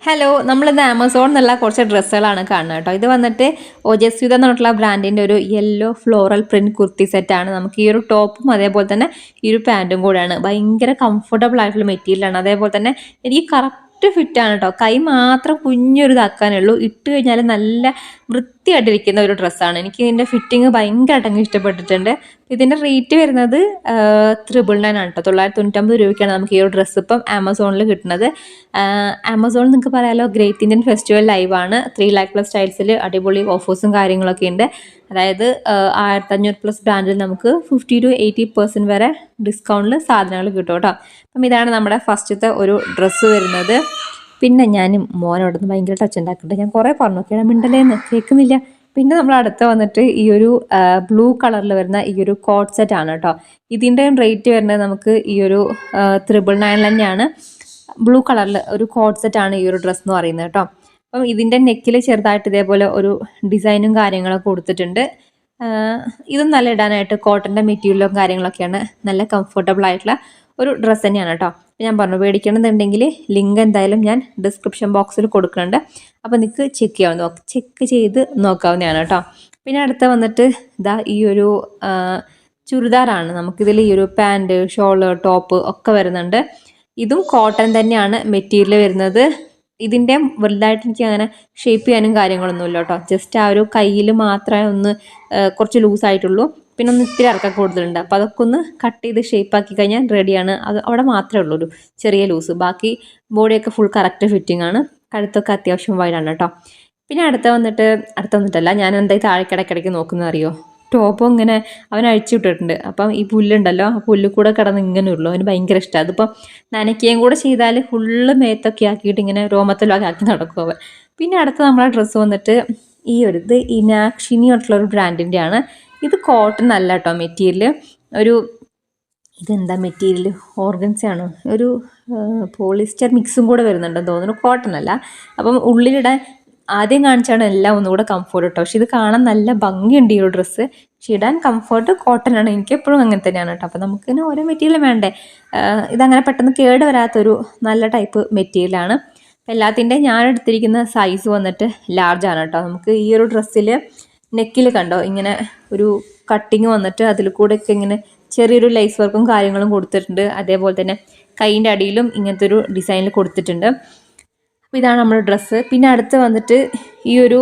Hello, നമ്മളിന്ന് ആമസോണിൽ നിന്നുള്ള കുറച്ച് ഡ്രസ്സുകളാണ് കാണുന്നത് കേട്ടോ. ഇത് വന്നിട്ട് ഓജസ്വിത എന്ന് പറഞ്ഞിട്ടുള്ള ബ്രാൻഡിൻ്റെ ഒരു യെല്ലോ ഫ്ലോറൽ പ്രിൻറ്റ് കുർത്തി സെറ്റാണ്. നമുക്ക് ഈ ഒരു ടോപ്പും അതേപോലെ തന്നെ ഈ ഒരു പാൻറ്റും കൂടെയാണ്. ഭയങ്കര കംഫർട്ടബിൾ ആയിട്ടുള്ള മെറ്റീരിയലാണ്. അതേപോലെ തന്നെ എനിക്ക് കറക്റ്റ് ഫിറ്റാണ് കേട്ടോ. കൈ മാത്രം കുഞ്ഞൊരു ഇതാക്കാനേ ഉള്ളൂ. ഇട്ട് കഴിഞ്ഞാൽ നല്ല വൃത്തിയായിട്ടിരിക്കുന്ന ഒരു ഡ്രസ്സാണ്. എനിക്ക് ഇതിൻ്റെ ഫിറ്റിങ് ഭയങ്കരമായിട്ട് ഇഷ്ടപ്പെട്ടിട്ടുണ്ട്. ഇതിൻ്റെ റേറ്റ് വരുന്നത് 999 ആണ് കേട്ടോ. 999 രൂപയ്ക്കാണ് നമുക്ക് ഈ ഒരു ഡ്രസ്സ് ഇപ്പം ആമസോണിൽ കിട്ടുന്നത്. ആമസോണിൽ നിങ്ങൾക്ക് പറയാമല്ലോ, ഗ്രേറ്റ് ഇന്ത്യൻ ഫെസ്റ്റിവൽ ലൈവാണ്. 3,00,000+ സ്റ്റൈൽസിൽ അടിപൊളി ഓഫേഴ്സും കാര്യങ്ങളൊക്കെ ഉണ്ട്. അതായത് 1500+ ബ്രാൻഡിൽ നമുക്ക് 50 to 80% വരെ ഡിസ്കൗണ്ടിൽ സാധനങ്ങൾ കിട്ടും കേട്ടോ. അപ്പം ഇതാണ് നമ്മുടെ ഫസ്റ്റത്തെ ഒരു ഡ്രസ്സ് വരുന്നത്. പിന്നെ ഞാൻ മോനോട് നിന്ന് ഭയങ്കര ടച്ച് ഉണ്ടാക്കുന്നുണ്ട്. ഞാൻ കുറേ പറഞ്ഞു നോക്കിയാൽ മിണ്ടലേന്ന് കേൾക്കുന്നില്ല. പിന്നെ നമ്മൾ അടുത്ത് വന്നിട്ട് ഈ ഒരു ബ്ലൂ കളറിൽ വരുന്ന ഈ ഒരു കോട്ട് സെറ്റ് ആണ് കേട്ടോ. ഇതിൻ്റെയും റേറ്റ് വരുന്നത് നമുക്ക് ഈ ഒരു 999 തന്നെയാണ്. ബ്ലൂ കളറിൽ ഒരു കോട്ട് സെറ്റ് ആണ് ഈ ഒരു ഡ്രസ്സ് എന്ന് പറയുന്നത് കേട്ടോ. അപ്പം ഇതിൻ്റെ നെക്കിൽ ചെറുതായിട്ട് ഇതേപോലെ ഒരു ഡിസൈനും കാര്യങ്ങളൊക്കെ കൊടുത്തിട്ടുണ്ട്. ഇതും നല്ല ഇടാനായിട്ട് കോട്ടൻ്റെ മെറ്റീരിയലും കാര്യങ്ങളൊക്കെയാണ്. നല്ല കംഫർട്ടബിൾ ആയിട്ടുള്ള ഒരു ഡ്രസ്സ് തന്നെയാണ് കേട്ടോ. ഞാൻ പറഞ്ഞു, മേടിക്കണമെന്നുണ്ടെങ്കിൽ ലിങ്ക് എന്തായാലും ഞാൻ ഡിസ്ക്രിപ്ഷൻ ബോക്സിൽ കൊടുക്കുന്നുണ്ട്. അപ്പോൾ നിങ്ങൾക്ക് ചെക്ക് ചെയ്ത് നോക്കാവുന്നതാണ് കേട്ടോ. പിന്നെ അടുത്ത വന്നിട്ട് ഇതാ ഈ ഒരു ചുരിദാറാണ്. നമുക്കിതിൽ ഈ ഒരു പാൻറ്, ഷോള്, ടോപ്പ് ഒക്കെ വരുന്നുണ്ട്. ഇതും കോട്ടൺ തന്നെയാണ് മെറ്റീരിയൽ വരുന്നത്. ഇതിൻ്റെ വലുതായിട്ട് എനിക്ക് അങ്ങനെ ഷേപ്പ് ചെയ്യാനും കാര്യങ്ങളൊന്നുമില്ല കേട്ടോ. ജസ്റ്റ് ആ ഒരു കയ്യിൽ മാത്രമേ ഒന്ന് കുറച്ച് ലൂസായിട്ടുള്ളൂ. പിന്നെ ഒന്ന് ഇത്തിരി ഇറക്കം കൂടുതലുണ്ട്. അപ്പോൾ അതൊക്കെ ഒന്ന് കട്ട് ചെയ്ത് ഷേപ്പാക്കി കഴിഞ്ഞാൽ റെഡിയാണ്. അത് അവിടെ മാത്രമേ ഉള്ളൂ ഒരു ചെറിയ ലൂസ്. ബാക്കി ബോഡിയൊക്കെ ഫുൾ കറക്റ്റ് ഫിറ്റിംഗ് ആണ്. കഴുത്തൊക്കെ അത്യാവശ്യം വൈഡാണ് കേട്ടോ. പിന്നെ അടുത്ത വന്നിട്ടല്ല, ഞാൻ എന്തായി താഴേക്കിടയ്ക്കിടയ്ക്ക് നോക്കുന്നത് അറിയോ, ടോപ്പ് ഇങ്ങനെ അവൻ അഴിച്ചു വിട്ടിട്ടുണ്ട്. അപ്പം ഈ പുല്ലുണ്ടല്ലോ, ആ പുല്ല് കൂടെ കിടന്ന് ഇങ്ങനെ ഉള്ളൂ. അവന് ഭയങ്കര ഇഷ്ടമാണ്. അതിപ്പം നനയ്ക്കുകയും കൂടെ ചെയ്താൽ ഫുള്ള് മേത്തൊക്കെ ആക്കിയിട്ട് ഇങ്ങനെ രോമത്തിലൊക്കെ ആക്കി നടക്കും അവൻ. പിന്നെ അടുത്ത നമ്മളെ ഡ്രസ്സ് വന്നിട്ട് ഇത് ഇനാക്ഷിനി ആയിട്ടുള്ള ഒരു ബ്രാൻഡിൻ്റെ ആണ്. ഇത് കോട്ടൺ അല്ല കേട്ടോ മെറ്റീരിയൽ. ഇതെന്താ മെറ്റീരിയൽ, ഓർഗൻസയാണോ, ഒരു പോളിസ്റ്റർ മിക്സും കൂടെ വരുന്നുണ്ടെന്ന് തോന്നുന്നു. കോട്ടൺ അല്ല. അപ്പം ഉള്ളിലിടാൻ ആദ്യം കാണിച്ചാണ് എല്ലാം ഒന്നുകൂടെ കംഫർട്ട് കേട്ടോ. പക്ഷെ ഇത് കാണാൻ നല്ല ഭംഗിയുണ്ട് ഈ ഒരു ഡ്രസ്സ്. പക്ഷെ ഇടാൻ കംഫർട്ട് കോട്ടൺ ആണ്. എനിക്ക് എപ്പോഴും അങ്ങനെ തന്നെയാണ് കേട്ടോ. അപ്പം നമുക്കിങ്ങനെ ഓരോ മെറ്റീരിയൽ വേണ്ടേ. ഇതങ്ങനെ പെട്ടെന്ന് കേട് വരാത്തൊരു നല്ല ടൈപ്പ് മെറ്റീരിയലാണ്. അപ്പം എല്ലാത്തിൻ്റെയും ഞാൻ എടുത്തിരിക്കുന്ന സൈസ് വന്നിട്ട് ലാർജ് ആണ് കേട്ടോ. നമുക്ക് ഈ ഒരു ഡ്രസ്സിൽ നെക്കിൽ കണ്ടോ ഇങ്ങനെ ഒരു കട്ടിങ് വന്നിട്ട് അതിൽ കൂടെയൊക്കെ ഇങ്ങനെ ചെറിയൊരു ലൈസ് വർക്കും കാര്യങ്ങളും കൊടുത്തിട്ടുണ്ട്. അതേപോലെ തന്നെ കൈയിൻ്റെ അടിയിലും ഇങ്ങനത്തെ ഒരു ഡിസൈനിൽ കൊടുത്തിട്ടുണ്ട്. അപ്പോൾ ഇതാണ് നമ്മുടെ ഡ്രസ്സ്. പിന്നെ അടുത്ത് വന്നിട്ട് ഈ ഒരു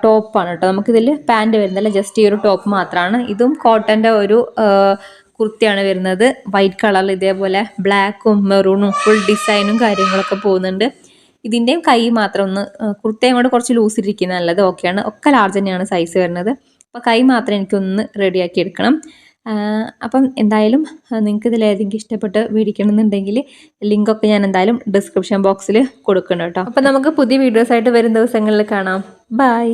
ടോപ്പാണ് കേട്ടോ. നമുക്കിതിൽ പാൻറ് വരുന്നില്ല, ജസ്റ്റ് ഈ ഒരു ടോപ്പ് മാത്രമാണ്. ഇതും കോട്ടൻ്റെ ഒരു കുർത്തിയാണ് വരുന്നത്. വൈറ്റ് കളറിൽ ഇതേപോലെ ബ്ലാക്കും മെറൂണും ഫുൾ ഡിസൈനും കാര്യങ്ങളൊക്കെ പോകുന്നുണ്ട്. ഇതിൻ്റെയും കൈ മാത്രം ഒന്ന് കുർത്തയും കൂടെ കുറച്ച് ലൂസിരിക്കുന്ന നല്ലത്. ഓക്കെയാണ്. ഒക്കെ ലാർജ് തന്നെയാണ് സൈസ് വരുന്നത്. അപ്പോൾ കൈ മാത്രം എനിക്കൊന്ന് റെഡിയാക്കി എടുക്കണം. അപ്പം എന്തായാലും നിങ്ങൾക്ക് ഇതിലേതെങ്കിലും ഇഷ്ടപ്പെട്ട് മേടിക്കണമെന്നുണ്ടെങ്കിൽ ലിങ്കൊക്കെ ഞാൻ എന്തായാലും ഡിസ്ക്രിപ്ഷൻ ബോക്സിൽ കൊടുക്കണം കേട്ടോ. അപ്പം നമുക്ക് പുതിയ വീഡിയോസായിട്ട് വരും ദിവസങ്ങളിൽ കാണാം. ബൈ.